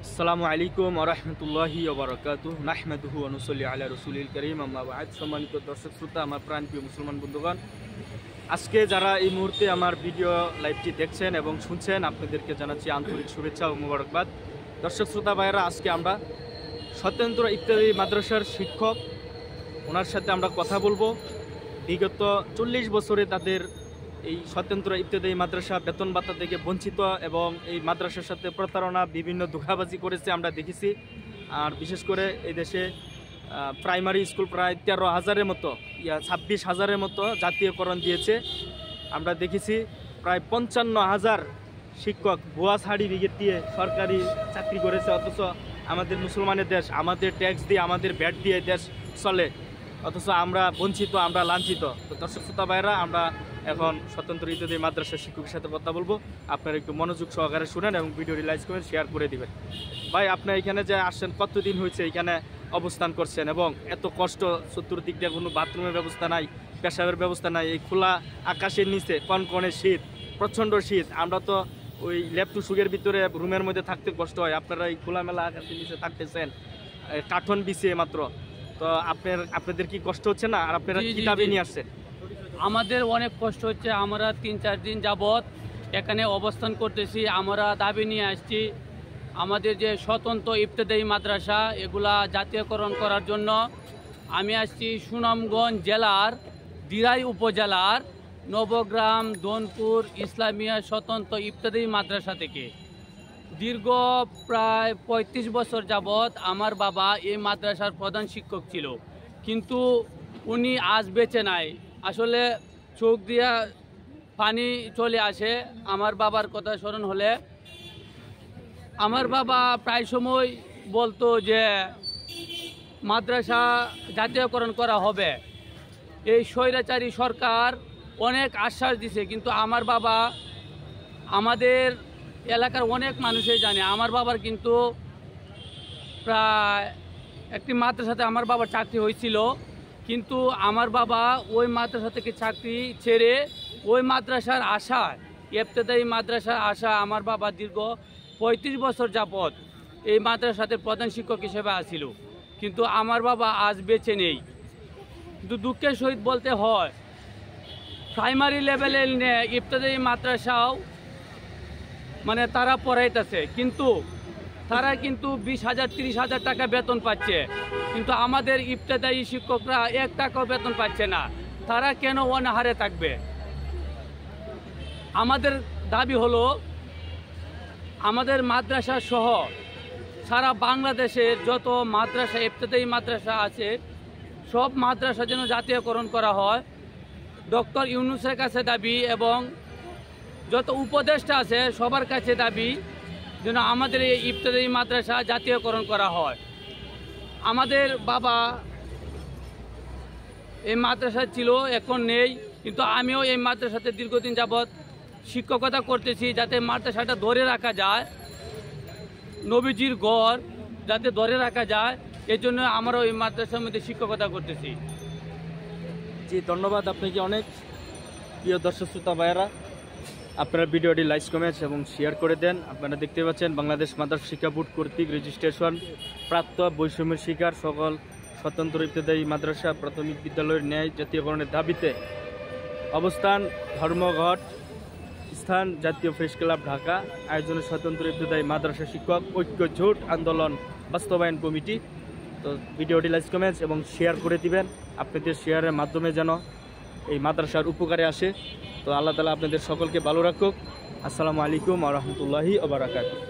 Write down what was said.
আসসালামু আলাইকুম ওয়া রাহমাতুল্লাহি ওয়া বারাকাতুহু নাহমাদুহু ওয়া নুসাল্লি আলা রাসূলিল কারীম আম্মা বা'দ। সম্মানিত দর্শক শ্রোতা, আমার প্রাণপ্রিয় মুসলমান বন্ধুগণ, আজকে যারা এই মুহূর্তে আমার ভিডিও লাইভটি দেখছেন এবং শুনছেন, আপনাদেরকে জানাচ্ছি আন্তরিক শুভেচ্ছা ও মোবারকবাদ। দর্শক শ্রোতা ভাইয়েরা, আজকে আমরা স্বতন্ত্র ইফতেদায়ী মাদ্রাসার শিক্ষক, ওনার সাথে আমরা কথা বলবো। বিগত 40 বছরে তাদের এই স্বতন্ত্র ইফতেদায়ী মাদ্রাসা বেতন ভাতা থেকে বঞ্চিত এবং এই মাদ্রাসার সাথে প্রতারণা, বিভিন্ন ধোঁকাবাজি করেছে আমরা দেখেছি। আর বিশেষ করে এই দেশে প্রাইমারি স্কুল প্রায় 13,000-এর মতো 26,000-এর মতো জাতীয়করণ দিয়েছে। আমরা দেখেছি প্রায় 55,000 শিক্ষক ভুয়া সার্টিফিকেট দিয়ে সরকারি চাকরি করেছে, অথচ আমাদের মুসলমানের দেশ, আমাদের ট্যাক্স দিয়ে, আমাদের ভ্যাট দিয়ে দেশ চলে, অথচ আমরা বঞ্চিত, আমরা লাঞ্ছিত। তো দর্শক শ্রোতা ভাইরা, আমরা এখন স্বতন্ত্র ইফতেদায়ী মাদ্রাসার শিক্ষকের সাথে কথা বলবো। আপনারা একটু মনোযোগ সহকারে শুনেন এবং ভিডিওটি লাইক করেন, শেয়ার করে দিবেন। ভাই, আপনি এখানে যে আসছেন, কতদিন হয়েছে এখানে অবস্থান করছেন? এবং এত কষ্ট, চতুর্দিক দিয়ে কোনো বাথরুমের ব্যবস্থা নাই, পেশাবের ব্যবস্থা নাই, এই খোলা আকাশের নিচে কনকনে শীত, প্রচণ্ড শীত। আমরা তো ওই ল্যাপটু সুগের ভিতরে রুমের মধ্যে থাকতে কষ্ট হয়, আপনারা এই খোলামেলা আকাশের নিচে থাকতেছেন কাঠন বিছিয়ে মাত্র। তো আপনাদের কি কষ্ট হচ্ছে না? আর আপনারা কি দাবি নিয়ে আসছেন? আমাদের অনেক কষ্ট হচ্ছে। আমরা 3-4 দিন যাবৎ এখানে অবস্থান করতেছি। আমরা দাবি নিয়ে আসছি আমাদের যে স্বতন্ত্র ইফতেদায়ী মাদ্রাসা, এগুলা জাতীয়করণ করার জন্য। আমি আসছি সুনামগঞ্জ জেলার দিরাই উপজেলার নবগ্রাম দনপুর ইসলামিয়া স্বতন্ত্র ইফতেদায়ী মাদ্রাসা থেকে। দীর্ঘ প্রায় 35 বছর যাবৎ আমার বাবা এই মাদ্রাসার প্রধান শিক্ষক ছিল, কিন্তু উনি আজ বেঁচে নাই। আসলে চোখ দিয়া পানি চলে আসে আমার বাবার কথা স্মরণ হলে। আমার বাবা প্রায় সময় বলতো যে মাদ্রাসা জাতীয়করণ করা হবে। এই স্বৈরাচারী সরকার অনেক আশ্বাস দিছে, কিন্তু আমার বাবা, আমাদের এলাকার অনেক মানুষই জানে আমার বাবার কিন্তু প্রায় একটি মাদ্রাসাতে আমার বাবার চাকরি হয়েছিল, কিন্তু আমার বাবা ওই মাদ্রাসা থেকে চাকরি ছেড়ে ওই মাদ্রাসার আশায়, ইফতেদায়ী মাদ্রাসার আশা, আমার বাবা দীর্ঘ 35 বছর যাবৎ এই মাদ্রাসাতে প্রধান শিক্ষক হিসেবে আসিল, কিন্তু আমার বাবা আজ বেঁচে নেই। কিন্তু দুঃখের সহিত বলতে হয়, প্রাইমারি লেভেলের ইফতেদায়ী মাদ্রাসাও মানে তারা পড়াইতেছে, কিন্তু তারা কিন্তু 20,000 30,000 টাকা বেতন পাচ্ছে, কিন্তু আমাদের ইফতেদায়ী শিক্ষকরা 1 টাকাও বেতন পাচ্ছে না। তারা কেন অনাহারে থাকবে? আমাদের দাবি হলো, আমাদের মাদ্রাসা সহ সারা বাংলাদেশের যত মাদ্রাসা, ইফতেদায়ী মাদ্রাসা আছে, সব মাদ্রাসা যেন জাতীয়করণ করা হয়। ডক্টর ইউনূসের কাছে দাবি এবং যত উপদেষ্টা আছে সবার কাছে দাবি যেন আমাদের এই ইফতেদায়ী মাদ্রাসা জাতীয়করণ করা হয়। আমাদের বাবা এই মাদ্রাসা ছিল, এখন নেই, কিন্তু আমিও এই মাদ্রাসাতে দীর্ঘদিন যাবৎ শিক্ষকতা করতেছি, যাতে মাদ্রাসাটা ধরে রাখা যায়, নবীজির গড় যাতে ধরে রাখা যায়, এই জন্য আমরাও এই মাদ্রাসার মধ্যে শিক্ষকতা করতেছি। জি, ধন্যবাদ আপনাকে অনেক। প্রিয় দর্শক শ্রোতা ভাইয়েরা, আপনারা ভিডিওটি লাইক, কমেন্ট এবং শেয়ার করে দেন। আপনারা দেখতে পাচ্ছেন, বাংলাদেশ মাদ্রাসা শিক্ষা বোর্ড কর্তৃক রেজিস্ট্রেশন প্রাপ্ত বৈষম্যের শিকার সকল স্বতন্ত্র ইফতেদায়ী মাদ্রাসা প্রাথমিক বিদ্যালয়ের ন্যায় জাতীয়করণের দাবিতে অবস্থান ধর্মঘট, স্থান জাতীয় প্রেস ক্লাব, ঢাকা। আয়োজনে স্বতন্ত্র ইফতেদায়ী মাদ্রাসা শিক্ষক ঐক্য জোট আন্দোলন বাস্তবায়ন কমিটি। তো ভিডিওটি লাইক, কমেন্ট এবং শেয়ার করে দিবেন। আপনাদের শেয়ারের মাধ্যমে যেন এই মাদ্রাসার উপকারে আসে। তো আল্লাহ তাআলা আপনাদের সকলকে ভালো রাখুক। আসসালামু আলাইকুম ওয়া রাহমাতুল্লাহি ওয়া বারাকাতুহু।